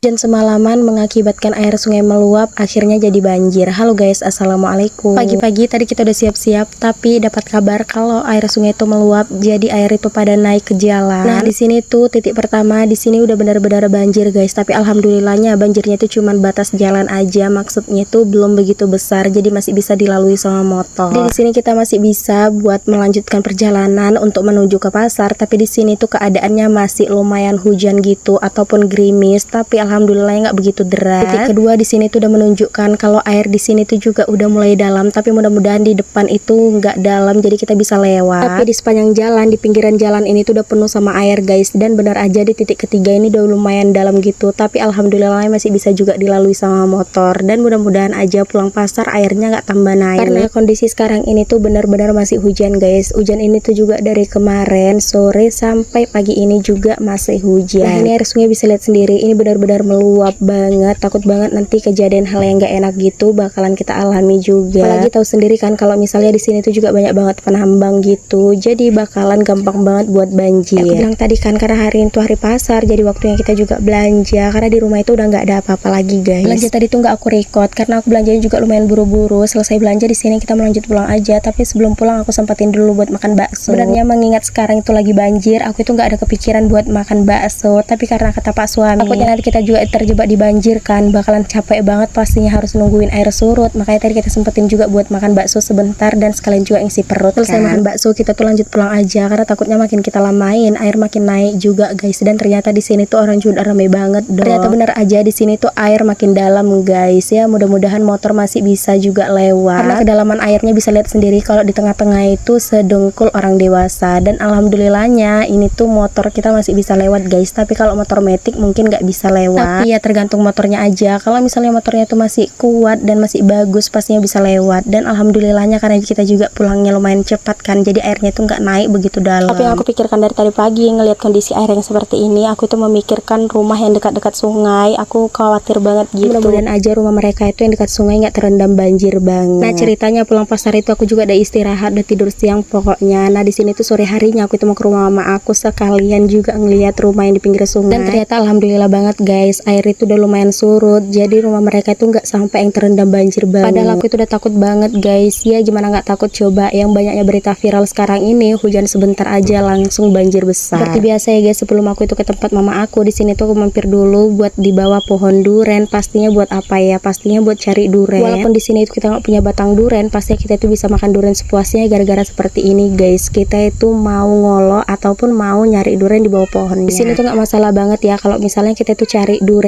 Hujan semalaman mengakibatkan air sungai meluap, akhirnya jadi banjir. Halo guys, assalamualaikum. Pagi-pagi tadi kita udah siap-siap, tapi dapat kabar kalau air sungai itu meluap, jadi air itu pada naik ke jalan. Nah, di sini tuh titik pertama, di sini udah benar-benar banjir guys, tapi alhamdulillahnya banjirnya itu cuman batas jalan aja, maksudnya itu belum begitu besar, jadi masih bisa dilalui sama motor. Di sini kita masih bisa buat melanjutkan perjalanan untuk menuju ke pasar, tapi di sini tuh keadaannya masih lumayan hujan gitu ataupun gerimis, tapi alhamdulillah nggak begitu deras. Titik kedua di sini tuh udah menunjukkan kalau air di sini tuh juga udah mulai dalam, tapi mudah-mudahan di depan itu nggak dalam jadi kita bisa lewat. Tapi di sepanjang jalan, di pinggiran jalan ini tuh udah penuh sama air guys, dan benar aja di titik ketiga ini udah lumayan dalam gitu, tapi alhamdulillah masih bisa juga dilalui sama motor. Dan mudah-mudahan aja pulang pasar airnya nggak tambah naik, karena kondisi sekarang ini tuh benar-benar masih hujan guys. Hujan ini tuh juga dari kemarin sore sampai pagi ini juga masih hujan. Nah, ini air sungai bisa lihat sendiri, ini benar-benar meluap banget. Takut banget nanti kejadian hal yang gak enak gitu bakalan kita alami juga. Apalagi tahu sendiri kan kalau misalnya di sini tuh juga banyak banget penambang gitu, jadi bakalan gampang banget buat banjir. Aku bilang tadi kan karena hari itu hari pasar, jadi waktunya kita juga belanja, karena di rumah itu udah nggak ada apa-apa lagi guys. Belanja tadi tuh nggak aku record karena aku belanjanya juga lumayan buru-buru. Selesai belanja di sini kita melanjut pulang aja, tapi sebelum pulang aku sempatin dulu buat makan bakso. Sebenarnya mengingat sekarang itu lagi banjir, aku itu nggak ada kepikiran buat makan bakso, tapi karena kata Pak suami, takutnya nanti kita juga terjebak di banjir kan, bakalan capek banget pastinya harus nungguin air surut, makanya tadi kita sempetin juga buat makan bakso sebentar dan sekalian juga ngisi perut. Selesai makan bakso kita tuh lanjut pulang aja, karena takutnya makin kita lamain air makin naik juga guys. Dan ternyata di sini tuh orang juga rame banget dong. Ternyata bener aja di sini tuh air makin dalam guys ya, mudah-mudahan motor masih bisa juga lewat, karena kedalaman airnya bisa lihat sendiri kalau di tengah-tengah itu sedengkul orang dewasa. Dan alhamdulillahnya ini tuh motor kita masih bisa lewat guys, tapi kalau motor metik mungkin nggak bisa lewat. Tapi ya tergantung motornya aja, kalau misalnya motornya itu masih kuat dan masih bagus pastinya bisa lewat. Dan alhamdulillahnya karena kita juga pulangnya lumayan cepat kan, jadi airnya itu nggak naik begitu dalam. Tapi yang aku pikirkan dari tadi pagi ngelihat kondisi air yang seperti ini, aku tuh memikirkan rumah yang dekat-dekat sungai, aku khawatir banget gitu. Mudah-mudahan aja rumah mereka itu yang dekat sungai nggak terendam banjir banget. Nah, ceritanya pulang pasar itu aku juga ada istirahat, udah tidur siang pokoknya. Nah, di sini tuh sore harinya aku itu mau ke rumah mama aku, sekalian juga ngelihat rumah yang di pinggir sungai. Dan ternyata alhamdulillah banget guys, air itu udah lumayan surut, jadi rumah mereka itu nggak sampai yang terendam banjir banget. Padahal aku itu udah takut banget guys, ya gimana nggak takut coba, yang banyaknya berita viral sekarang ini hujan sebentar aja langsung banjir besar. Seperti biasa ya guys, sebelum aku itu ke tempat mama aku, di sini tuh aku mampir dulu buat di bawah pohon duren. Pastinya buat apa ya? Pastinya buat cari duren. Walaupun di sini itu kita nggak punya batang duren, pasti kita itu bisa makan duren sepuasnya gara-gara seperti ini guys. Kita itu mau ngolo ataupun mau nyari duren di bawah pohon. Di sini tuh nggak masalah banget ya kalau misalnya kita itu cari duren